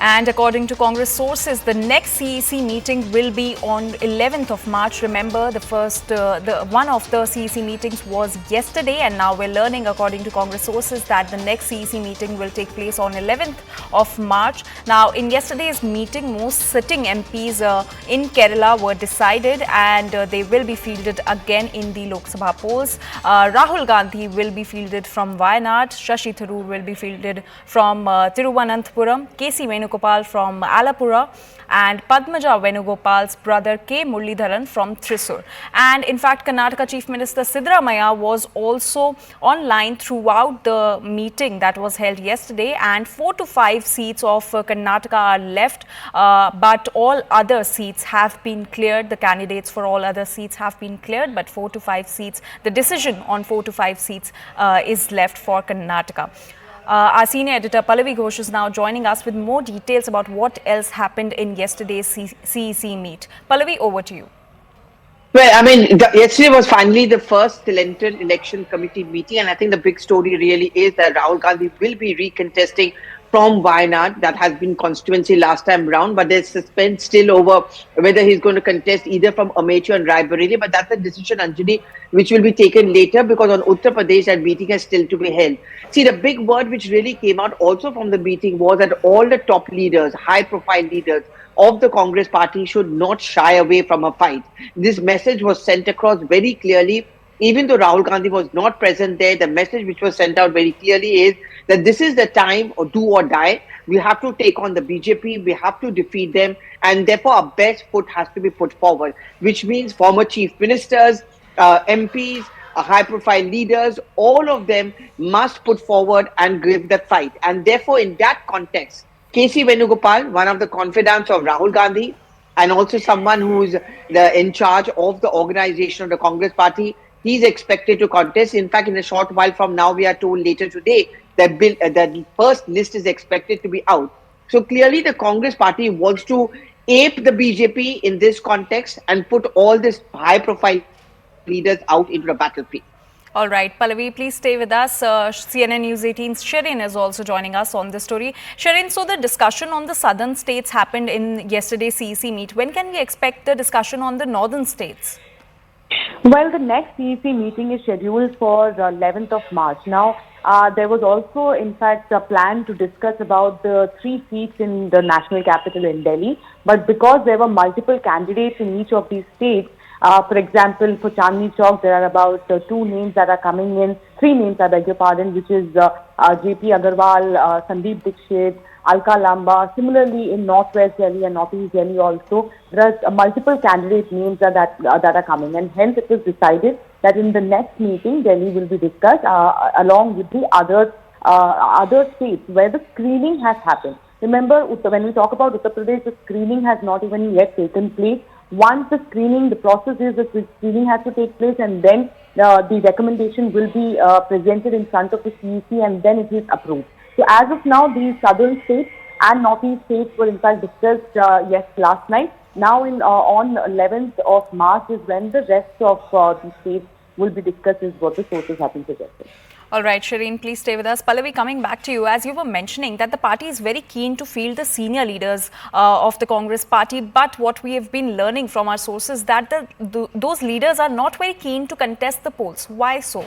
And according to Congress sources, the next CEC meeting will be on 11th of March. Remember, the one of the CEC meetings was yesterday, and now we're learning, according to Congress sources, that the next CEC meeting will take place on 11th of March. Now, in yesterday's meeting, most sitting MPs in Kerala were decided, and they will be fielded again in the Lok Sabha polls. Rahul Gandhi will be fielded from Wayanad, Shashi Tharoor will be fielded from Thiruvananthapuram, KC Venugopal from Alapura, and Padmaja Venugopal's brother K. Muralidharan from Thrissur. And in fact, Karnataka Chief Minister Siddaramaiah was also online throughout the meeting that was held yesterday, and 4 to 5 seats of Karnataka are left, but all other seats have been cleared. The candidates for all other seats have been cleared, but 4 to 5 seats, the decision on 4 to 5 seats is left for Karnataka. Our senior editor Pallavi Ghosh is now joining us with more details about what else happened in yesterday's CEC meet. Pallavi, over to you. Well, I mean, yesterday was finally the first Central Election Committee meeting, and I think the big story really is that Rahul Gandhi will be recontesting from Wayanad. That has been constituency last time round, but there's suspense still over whether he's going to contest either from Amateur and Raebareli. But that's a decision, Anjali, which will be taken later, because on Uttar Pradesh that meeting has still to be held. See, the big word which really came out also from the meeting was that all the top leaders, high-profile leaders of the Congress party should not shy away from a fight. This message was sent across very clearly. Even though Rahul Gandhi was not present there, the message which was sent out very clearly is that this is the time or do or die. We have to take on the BJP, we have to defeat them, and therefore our best foot has to be put forward, which means former chief ministers, MPs, high-profile leaders, all of them must put forward and give the fight. And therefore, in that context, KC Venugopal, one of the confidants of Rahul Gandhi, and also someone who is in charge of the organization of the Congress party, he's expected to contest. In fact, in a short while from now, we are told later today that the first list is expected to be out. So clearly, the Congress party wants to ape the BJP in this context and put all these high-profile leaders out into the battlefield. All right, Pallavi, please stay with us. CNN News 18's Shireen is also joining us on this story. Shireen, so the discussion on the southern states happened in yesterday's CEC meet. When can we expect the discussion on the northern states? Well, the next CEC meeting is scheduled for 11th of March. Now, there was also, in fact, a plan to discuss about the 3 seats in the national capital in Delhi. But because there were multiple candidates in each of these states, for example, for Chandni Chowk, there are about 2 names that are coming in, 3 names, I beg your pardon, which is JP Agarwal, Sandeep Dixit, Alka Lamba. Similarly, in Northwest Delhi and Northeast Delhi also, there are multiple candidate names that are coming, and hence it was decided that in the next meeting, Delhi will be discussed along with the other states where the screening has happened. Remember, when we talk about Uttar Pradesh, the screening has not even yet taken place. Once the screening, the process is that the screening has to take place, and then the recommendation will be presented in front of the CEC, and then it is approved. So as of now, these southern states and northeast states were in fact discussed last night. Now on 11th of March is when the rest of the states will be discussed, is what the sources have been suggesting. All right, Shireen, please stay with us. Pallavi, coming back to you, as you were mentioning that the party is very keen to field the senior leaders of the Congress party, but what we have been learning from our sources that those leaders are not very keen to contest the polls. Why so?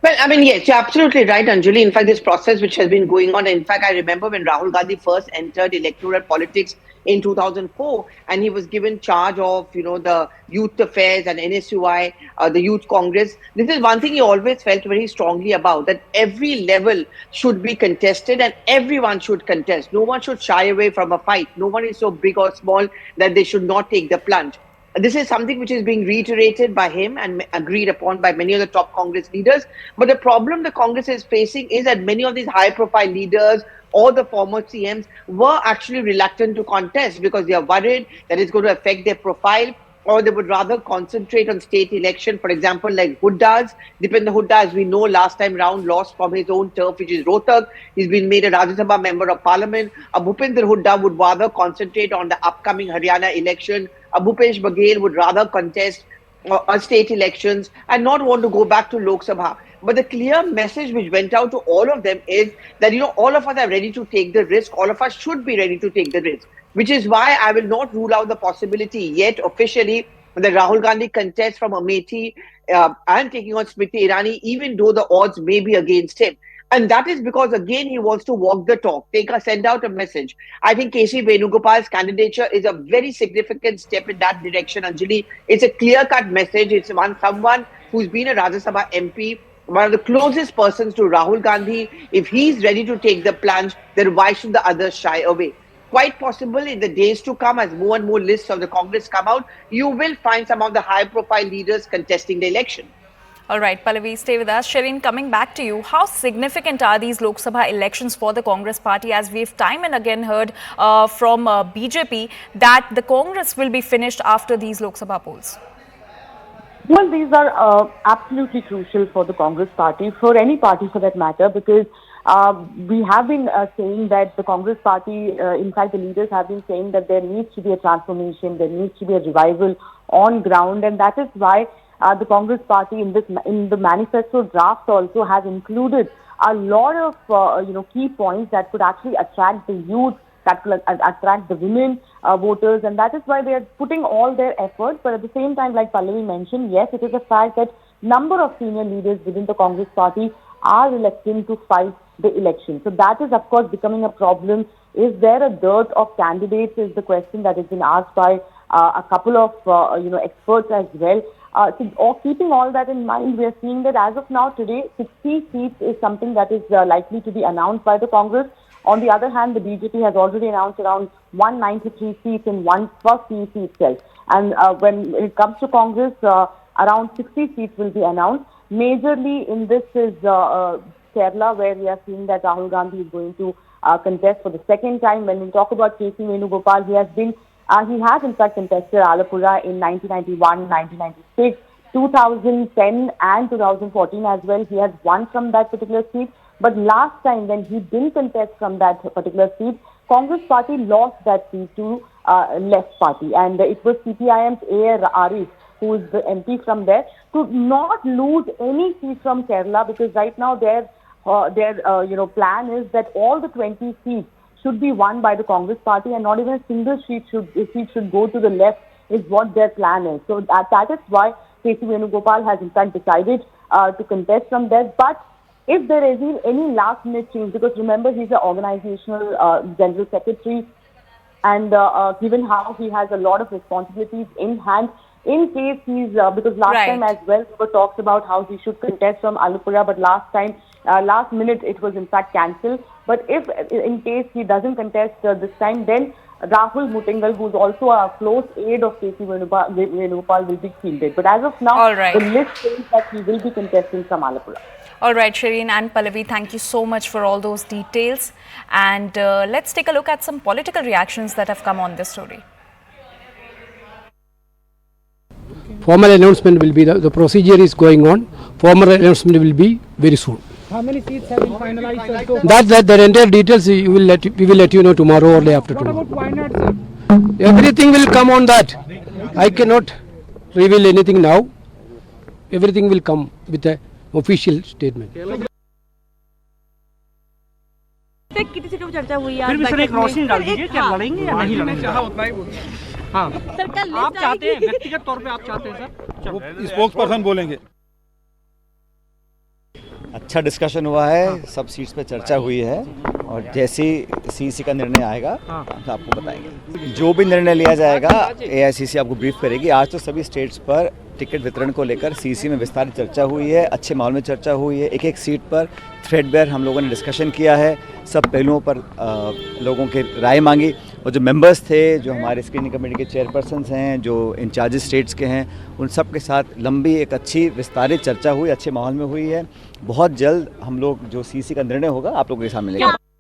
Well, I mean, yes, you're absolutely right, Anjali. In fact, this process which has been going on, in fact, I remember when Rahul Gandhi first entered electoral politics in 2004, and he was given charge of, the youth affairs and NSUI, the Youth Congress. This is one thing he always felt very strongly about, that every level should be contested and everyone should contest. No one should shy away from a fight. No one is so big or small that they should not take the plunge. This is something which is being reiterated by him and agreed upon by many of the top Congress leaders. But the problem the Congress is facing is that many of these high-profile leaders or the former CMs were actually reluctant to contest because they are worried that it's going to affect their profile, or they would rather concentrate on state election. For example, like Hudda's. Dipender Hudda, as we know, last time round lost from his own turf, which is Rohtak. He's been made a Rajya Sabha member of parliament. Bhupinder Hudda would rather concentrate on the upcoming Haryana election. Bhupesh Baghel would rather contest state elections and not want to go back to Lok Sabha. But the clear message which went out to all of them is that, all of us are ready to take the risk. All of us should be ready to take the risk, which is why I will not rule out the possibility yet officially that Rahul Gandhi contests from Amethi and taking on Smriti Irani, even though the odds may be against him. And that is because, again, he wants to walk the talk, send out a message. I think KC Venugopal's candidature is a very significant step in that direction, Anjali. It's a clear-cut message. It's someone who's been a Rajya Sabha MP, one of the closest persons to Rahul Gandhi. If he's ready to take the plunge, then why should the others shy away? Quite possible in the days to come, as more and more lists of the Congress come out, you will find some of the high-profile leaders contesting the election. All right, Pallavi, stay with us. Shireen, coming back to you, how significant are these Lok Sabha elections for the Congress party, as we've time and again heard from BJP that the Congress will be finished after these Lok Sabha polls? Well, these are absolutely crucial for the Congress party, for any party for that matter, because we have been saying that the Congress party, in fact, the leaders have been saying that there needs to be a transformation, there needs to be a revival on ground, and that is why the Congress party in the manifesto draft also has included a lot of key points that could actually attract the youth, that could attract the women voters, and that is why they are putting all their efforts. But at the same time, like Pallavi mentioned, yes, it is a fact that number of senior leaders within the Congress party are reluctant to fight the election. So that is, of course, becoming a problem. Is there a dearth of candidates is the question that has been asked by a couple of experts as well. Keeping all that in mind, we are seeing that as of now today, 60 seats is something that is likely to be announced by the Congress. On the other hand, the BJP has already announced around 193 seats in one first CEC itself. And when it comes to Congress, around 60 seats will be announced. Majorly in this is Kerala, where we are seeing that Rahul Gandhi is going to contest for the second time. When we talk about KC Venugopal, he has in fact contested Alapura in 1991, 1996, 2010 and 2014 as well. He has won from that particular seat. But last time when he didn't contest from that particular seat, Congress party lost that seat to Left Party. And it was CPIM's A.R. Arif, who is the MP from there, to not lose any seat from Kerala, because right now their plan is that all the 20 seats should be won by the Congress party, and not even a single seat should go to the left, is what their plan is. So that is why KC Venugopal has in fact decided to contest from there. But if there is any last minute change, because remember he's an organizational general secretary, and given how he has a lot of responsibilities in hand, in case he's, because last time as well, we were talked about how he should contest from Alapura, but last minute it was in fact cancelled. But if in case he doesn't contest this time, then Rahul Mutingal, who's also a close aide of KC Venugopal, will be fielded. But as of now, the list says that he will be contesting from Alapura. All right, Shireen and Pallavi, thank you so much for all those details. And let's take a look at some political reactions that have come on this story. Formal announcement will be, the procedure is going on. Formal announcement will be very soon. How many seats have been finalized? The entire details we will let you know tomorrow or day after tomorrow. What about Wayanad, sir? Everything will come on that. I cannot reveal anything now. Everything will come with the official statement. कितनी सीटों पर चर्चा हुई है? फिर भी sir एक रोशनी डाल दीजिए, क्या लड़ेंगे या नहीं लड़ेंगे? हाँ, आप चाहते हैं, व्यक्तिगत तौर पे आप चाहते हैं सर? स्पोक्स पर्सन बोलेंगे। अच्छा डिस्कशन हुआ है, सब सीट्स पे चर्चा हुई है, और जैसे सीईसी का निर्णय आएगा तो आपको बताएंगे। जो भी निर्णय लिया जाएगा एआईसीसी आपको ब्रीफ करेगी। आज तो सभी स्टेट्स पर टिकट वितरण को लेकर सीईसी में विस्तारित चर्चा हुई है, अच्छे माहौल में चर्चा हुई है। एक एक सीट पर थ्रेडबेयर हम लोगों ने डिस्कशन किया है, सब पहलुओं पर लोगों के राय मांगी, और जो मेंबर्स थे, जो हमारे स्क्रीनिंग कमेटी के चेयरपर्सन्स हैं, जो इंचार्जेस स्टेट्स के हैं, उन सब के साथ लंबी एक अच्छी विस्तारित चर्चा हुई, अच्छे माहौल में हुई है। बहुत जल्द हम लोग जो सीईसी का निर्णय होगा आप लोगों के सामने लेंगे।